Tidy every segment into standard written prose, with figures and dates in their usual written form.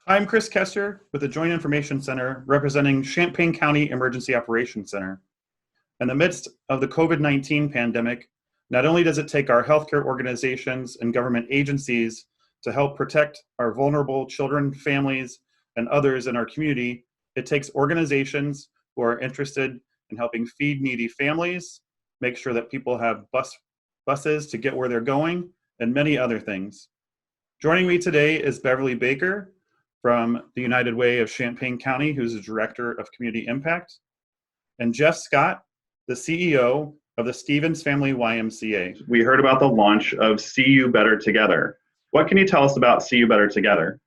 I'm Kris Koester with the Joint Information Center representing Champaign County Emergency Operations Center. In the midst of the COVID-19 pandemic, not only does it take our healthcare organizations and government agencies to help protect our vulnerable children, families, and others in our community, it takes organizations who are interested in helping feed needy families, make sure that people have buses to get where they're going, and many other things. Joining me today is Beverley Baker from the United Way of Champaign County, who's the Director of Community Impact, and Jeff Scott, the CEO of the Stephens Family YMCA. We heard about the launch of See You Better Together. What can you tell us about See You Better Together?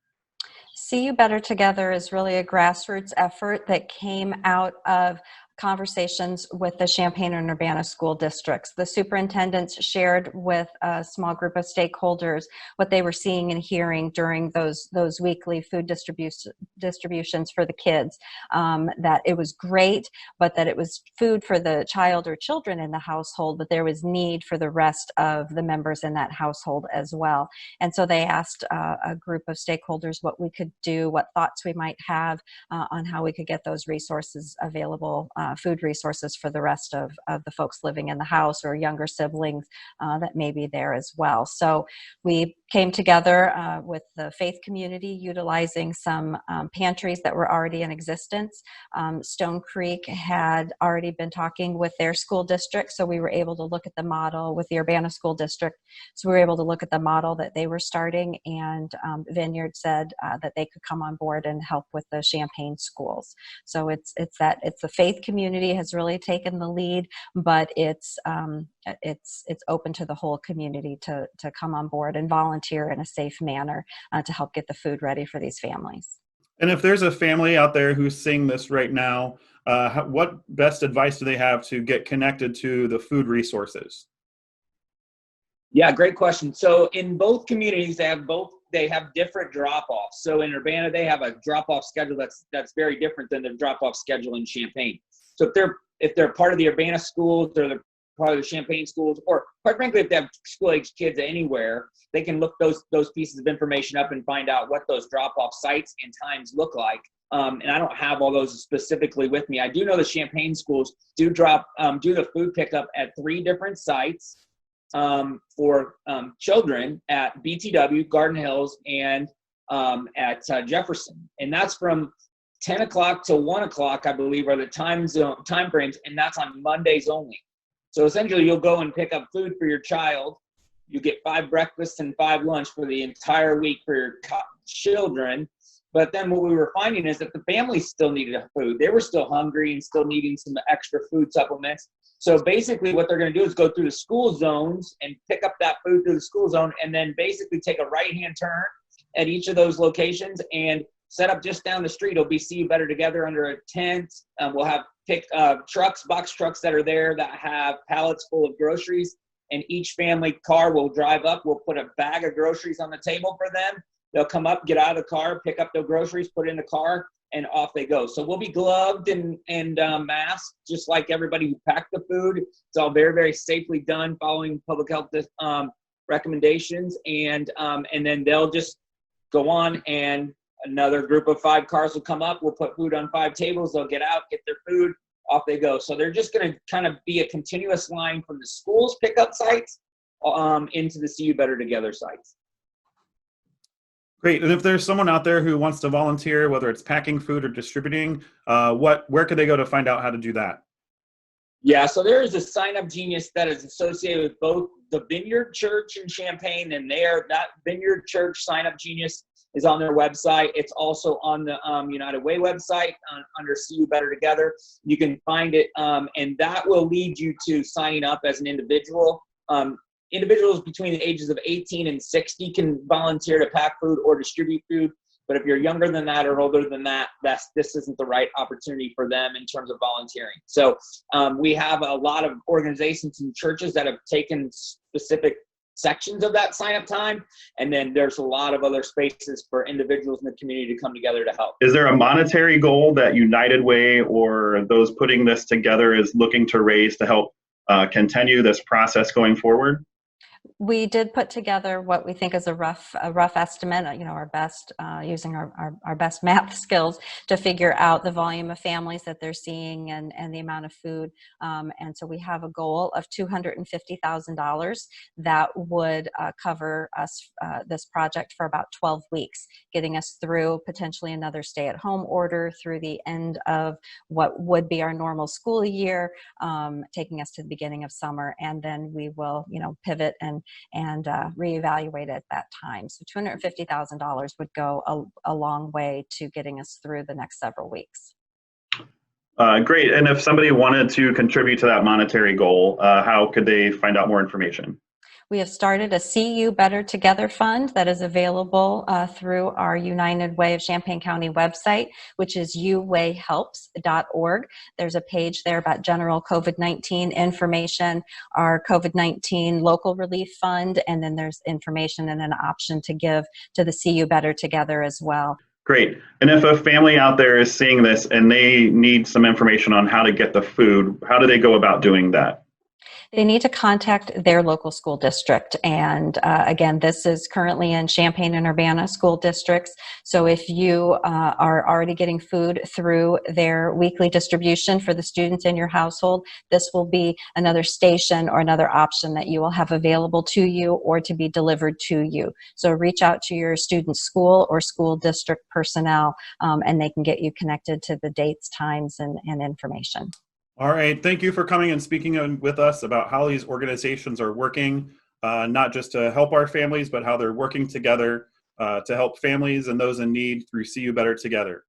See You Better Together is really a grassroots effort that came out of conversations with the Champaign-Urbana school districts. The superintendents shared with a small group of stakeholders what they were seeing and hearing during those weekly food distributions for the kids, that it was great, but that it was food for the child or children in the household, but there was need for the rest of the members in that household as well. And so they asked a group of stakeholders what we could do, what thoughts we might have on how we could get those resources available, food resources for the rest of the folks living in the house or younger siblings that may be there as well. So we came together with the faith community, utilizing some pantries that were already in existence. Stone Creek had already been talking with their school district, so we were able to look at the model with the Urbana School District. So we were able to look at the model that they were starting, and Vineyard said that they could come on board and help with the Champaign schools. So it's the faith community has really taken the lead, but it's open to the whole community to come on board and volunteer in a safe manner to help get the food ready for these families. And if there's a family out there who's seeing this right now, what best advice do they have to get connected to the food resources? Yeah, great question. So in both communities, they have different drop-offs. So in Urbana, they have a drop-off schedule that's very different than the drop-off schedule in Champaign. So if they're part of the Urbana schools or they're part of the Champaign schools, or quite frankly, if they have school-age kids anywhere, they can look those pieces of information up and find out what those drop-off sites and times look like. And I don't have all those specifically with me. I do know the Champaign schools do the food pickup at 3 different sites for children at BTW, Garden Hills, and at Jefferson. And that's from 10 o'clock to 1 o'clock, I believe, are the time frames, and that's on Mondays only. So essentially, you'll go and pick up food for your child. You get 5 breakfasts and 5 lunch for the entire week for your children. But then what we were finding is that the families still needed food. They were still hungry and still needing some extra food supplements. So basically what they're going to do is go through the school zones and pick up that food through the school zone, and then basically take a right-hand turn at each of those locations and set up just down the street. It'll be See You Better Together under a tent. We'll have box trucks that are there that have pallets full of groceries, and each family car will drive up. We'll put a bag of groceries on the table for them. They'll come up, get out of the car, pick up their groceries, put it in the car, and off they go. So we'll be gloved and masked, just like everybody who packed the food. It's all very, very safely done, following public health recommendations. And then they'll just go on, and another group of 5 cars will come up. We'll put food on 5 tables. They'll get out, get their food, off they go. So they're just going to kind of be a continuous line from the school's pickup sites into the See You Better Together sites. Great. And if there's someone out there who wants to volunteer, whether it's packing food or distributing, where could they go to find out how to do that? Yeah, so there is a Sign Up Genius that is associated with both the Vineyard Church in Champaign, and that Vineyard Church Sign Up Genius is on their website. It's also on the United Way website under See You Better Together. You can find it, and that will lead you to signing up as an individual. Individuals between the ages of 18 and 60 can volunteer to pack food or distribute food. But if you're younger than that or older than that, this isn't the right opportunity for them in terms of volunteering. So we have a lot of organizations and churches that have taken specific sections of that sign-up time, and then there's a lot of other spaces for individuals in the community to come together to help. Is there a monetary goal that United Way or those putting this together is looking to raise to help continue this process going forward? We did put together what we think is a rough estimate, our best, using our best math skills to figure out the volume of families that they're seeing and the amount of food. And so we have a goal of $250,000 that would cover us, this project for about 12 weeks, getting us through potentially another stay-at-home order through the end of what would be our normal school year, taking us to the beginning of summer, and then we will, pivot and reevaluate at that time. So $250,000 would go a long way to getting us through the next several weeks. Great. And if somebody wanted to contribute to that monetary goal, how could they find out more information? We have started a See You Better Together fund that is available through our United Way of Champaign County website, which is uwayhelps.org. There's a page there about general COVID-19 information, our COVID-19 local relief fund, and then there's information and an option to give to the See You Better Together as well. Great. And if a family out there is seeing this and they need some information on how to get the food, how do they go about doing that? They need to contact their local school district. And again, this is currently in Champaign and Urbana school districts. So if you are already getting food through their weekly distribution for the students in your household, this will be another station or another option that you will have available to you or to be delivered to you. So reach out to your student school or school district personnel, and they can get you connected to the dates, times, and information. All right. Thank you for coming and speaking with us about how these organizations are working, not just to help our families, but how they're working together to help families and those in need through See You Better Together.